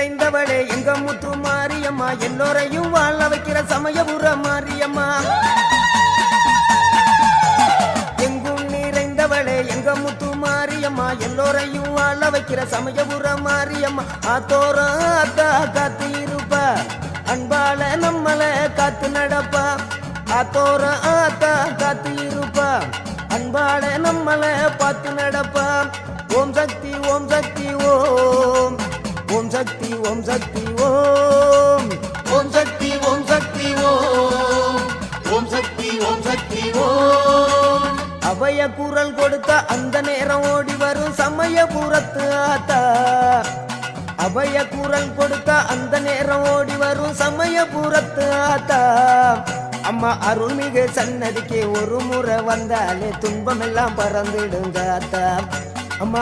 நிறைந்தவளே எங்க முத்து மாரியம்மா, எல்லோரையும் வாழ வைக்கிற சமயபுர மாரியம்மா. எங்கும் நிறைந்தவளே எங்க முத்து மாரியம்மா, எல்லோரையும் வாழ வைக்கிற சமயபுர மாரியம்மா. ஆத்தோரம் ஆத்தா காத்து இருப்பா, அன்பால நம்மள காத்து நடப்பா. ஆத்தோரம் ஆத்தா காத்து இருப்பா, அன்பால நம்மள பார்த்து நடப்பா. ஓம் சக்தி ஓம் சக்தி ஓம், ஓம் சக்தி ஓம் சக்தி ஓம், ஓம் சக்தி ஓம் சக்தி ஓம், ஓம் சக்தி ஓம் சக்தி ஓம். அபய குரல் கொடுத்த அந்த நேரம் ஓடி வரும் சமயபுரத்து ஆத்தா. அபய குரல் கொடுத்த அந்த நேரம் ஓடி வரும் சமயபுரத்து ஆத்தா. அம்மா அருள்மிகு சன்னதிக்கு ஒரு முறை வந்தாலே துன்பம் எல்லாம் பறந்துடுங்க ஆத்தா. அம்மா